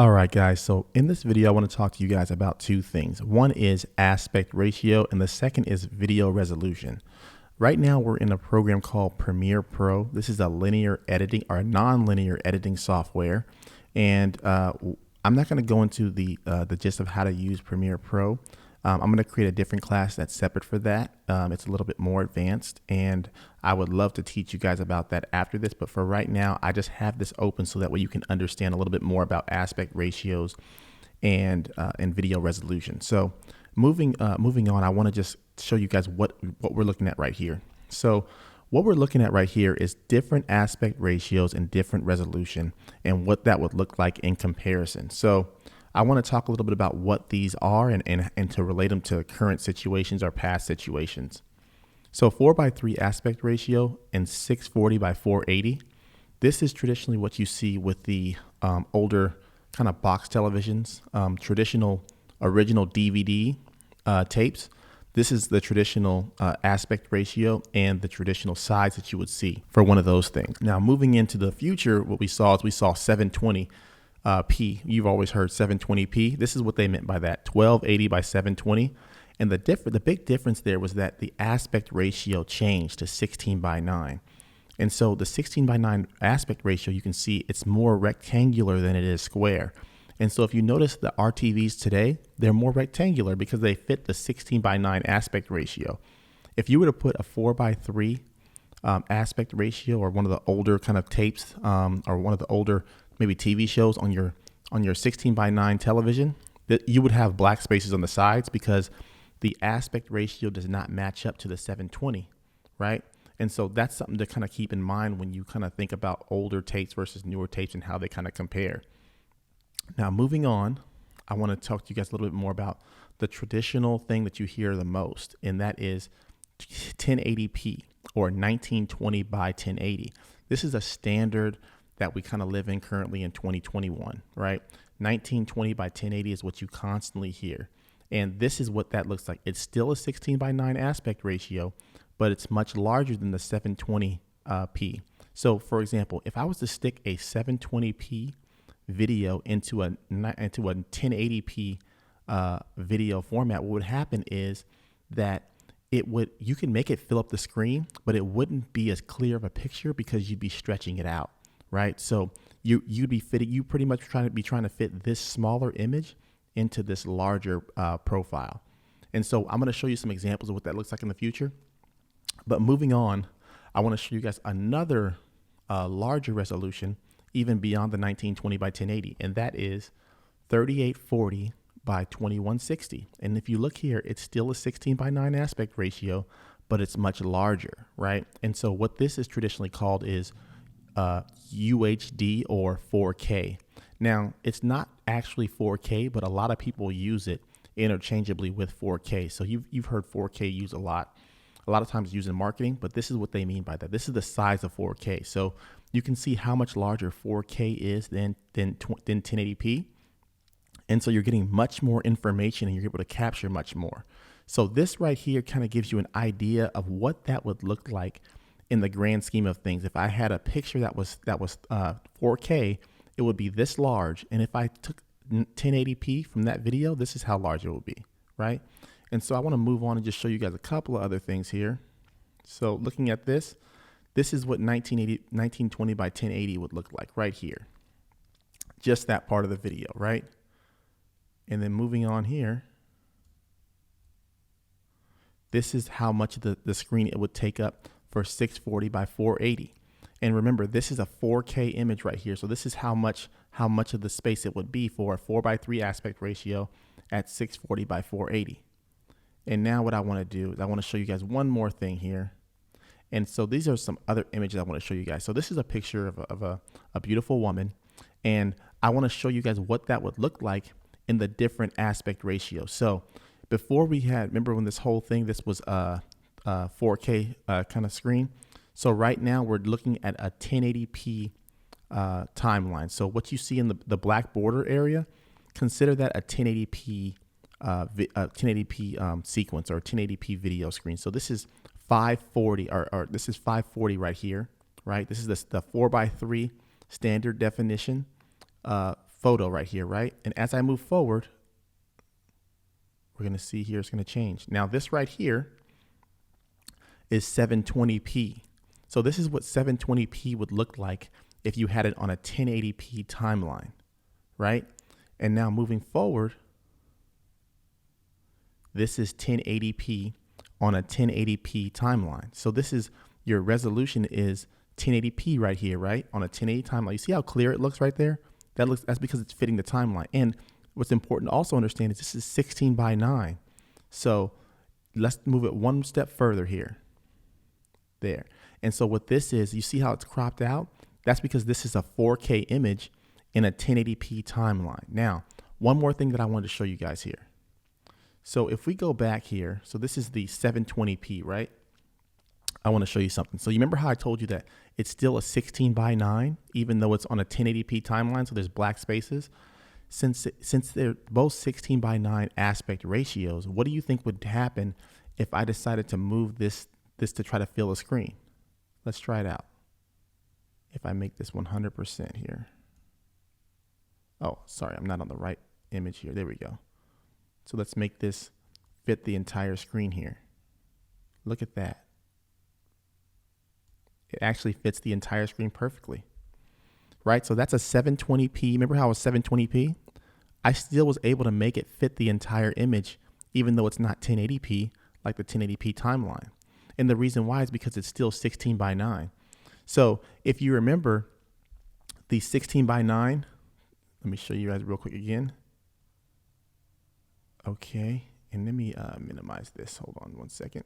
All right, guys. So in this video, I want to talk to you guys about two things. One is aspect ratio, and the second is video resolution. Right now, we're in a program called Premiere Pro. This is a linear editing or non-linear editing software. And I'm not going to go into the gist of how to use Premiere Pro. I'm going to create a different class that's separate for that. It's a little bit more advanced, and I would love to teach you guys about that after this. But for right now, I just have this open so that way you can understand a little bit more about aspect ratios and video resolution. So moving on, I want to just show you guys what we're looking at right here. So what we're looking at right here is different aspect ratios and different resolution and what that would look like in comparison. So I want to talk a little bit about what these are and to relate them to current situations or past situations. So 4:3 aspect ratio and 640 by 480. This is traditionally what you see with the older kind of box televisions, traditional original DVD tapes. This is the traditional aspect ratio and the traditional size that you would see for one of those things. Now, moving into the future, what we saw 720 P. You've always heard 720p. This is what they meant by that, 1280 by 720. And the big difference there was that the aspect ratio changed to 16:9. And so the 16:9 aspect ratio, you can see it's more rectangular than it is square. And so if you notice the RTVs today, they're more rectangular because they fit the 16:9 aspect ratio. If you were to put a 4:3 aspect ratio or one of the older kind of tapes or one of the older maybe TV shows on your 16:9 television, that you would have black spaces on the sides because the aspect ratio does not match up to the 720, right? And so that's something to kind of keep in mind when you kind of think about older tapes versus newer tapes and how they kind of compare. Now, moving on, I want to talk to you guys a little bit more about the traditional thing that you hear the most, and that is 1080p or 1920 by 1080. This is a standard that we kind of live in currently in 2021, right? 1920 by 1080 is what you constantly hear. And this is what that looks like. It's still a 16:9 aspect ratio, but it's much larger than the 720p. So for example, if I was to stick a 720p video into a 1080p video format, what would happen is that you can make it fill up the screen, but it wouldn't be as clear of a picture because you'd be stretching it out. Right. So you pretty much trying to fit this smaller image into this larger profile. And so I'm going to show you some examples of what that looks like in the future. But moving on, I want to show you guys another larger resolution, even beyond the 1920 by 1080. And that is 3840 by 2160. And if you look here, it's still a 16:9 aspect ratio, but it's much larger. Right. And so what this is traditionally called is UHD or 4K. Now, it's not actually 4K, but a lot of people use it interchangeably with 4K. So you've heard 4K used a lot of times used in marketing, but this is what they mean by that. This is the size of 4K. So you can see how much larger 4K is than 1080p. And so you're getting much more information and you're able to capture much more. So this right here kind of gives you an idea of what that would look like in the grand scheme of things. If I had a picture that was 4K, it would be this large. And if I took 1080p from that video, this is how large it would be, right? And so I want to move on and just show you guys a couple of other things here. So looking at this is what 1920 by 1080 would look like right here. Just that part of the video, right? And then moving on here, this is how much of the screen it would take up for 640 by 480. And remember, this is a 4K image right here. So this is how much of the space it would be for a 4:3 aspect ratio at 640 by 480. And now what I want to do is I want to show you guys one more thing here. And so these are some other images I want to show you guys. So this is a picture of a beautiful woman. And I want to show you guys what that would look like in the different aspect ratios. So before remember when this whole thing, this was 4K kind of screen. So right now we're looking at a 1080p timeline. So what you see in the black border area, consider that a 1080p sequence or a 1080p video screen. So this is 540 or this is 540 right here, right? This is the 4:3 standard definition photo right here, right? And as I move forward, we're going to see here it's going to change. Now this right here is 720p. So this is what 720p would look like if you had it on a 1080p timeline, right? And now moving forward, this is 1080p on a 1080p timeline. So this is your resolution is 1080p right here, right? On a 1080 timeline. You see how clear it looks right there? That's because it's fitting the timeline. And what's important to also understand is this is 16:9. So let's move it one step further here. There. And so what this is, you see how it's cropped out? That's because this is a 4K image in a 1080p timeline. Now, one more thing that I wanted to show you guys here. So if we go back here, so this is the 720p, right? I want to show you something. So you remember how I told you that it's still a 16:9, even though it's on a 1080p timeline, so there's black spaces? Since they're both 16:9 aspect ratios, what do you think would happen if I decided to move this to try to fill a screen? Let's try it out. If I make this 100% here. Oh, sorry, I'm not on the right image here. There we go. So let's make this fit the entire screen here. Look at that. It actually fits the entire screen perfectly, right? So that's a 720p. Remember how it was 720p? I still was able to make it fit the entire image, even though it's not 1080p like the 1080p timeline. And the reason why is because it's still 16:9. So if you remember the 16:9, let me show you guys real quick again. Okay, and let me minimize this. Hold on one second.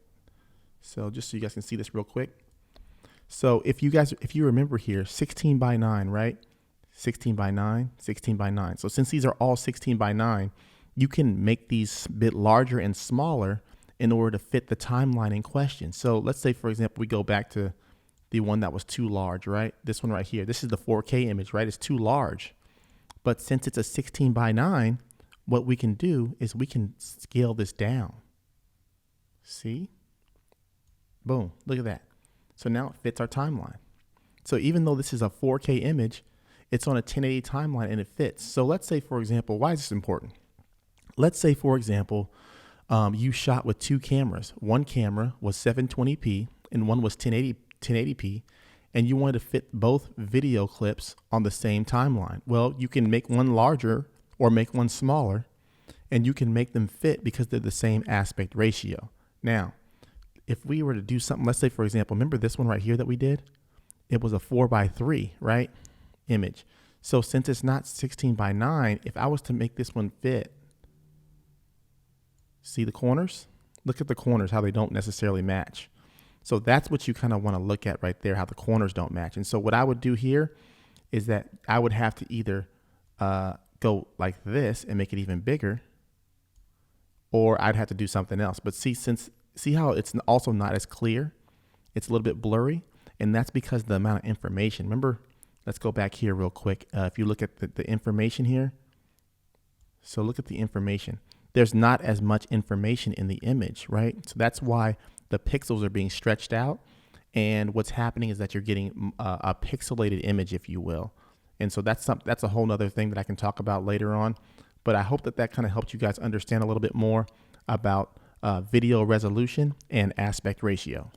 So just so you guys can see this real quick. So if you remember here, 16:9, right? 16:9, 16:9. So since these are all 16:9, you can make these a bit larger and smaller in order to fit the timeline in question. So let's say, for example, we go back to the one that was too large, right? This one right here. This is the 4K image, right? It's too large. But since it's a 16:9, what we can do is we can scale this down. See? Boom, look at that. So now it fits our timeline. So even though this is a 4K image, it's on a 1080 timeline and it fits. So let's say, for example, why is this important? Let's say, for example, you shot with two cameras. One camera was 720p and one was 1080p, and you wanted to fit both video clips on the same timeline. Well, you can make one larger or make one smaller, and you can make them fit because they're the same aspect ratio. Now, if we were to do something, let's say, for example, remember this one right here that we did? It was a 4:3, right? Image. So since it's not 16:9, if I was to make this one fit, see the corners? Look at the corners, how they don't necessarily match. So that's what you kind of want to look at right there, how the corners don't match. And so what I would do here is that I would have to either go like this and make it even bigger, or I'd have to do something else. But see how it's also not as clear? It's a little bit blurry, and that's because of the amount of information. Remember, let's go back here real quick. If you look at the information here, so look at the information. There's not as much information in the image, right? So that's why the pixels are being stretched out, and what's happening is that you're getting a pixelated image, if you will. And so that's a whole nother thing that I can talk about later on. But I hope that kind of helped you guys understand a little bit more about video resolution and aspect ratio.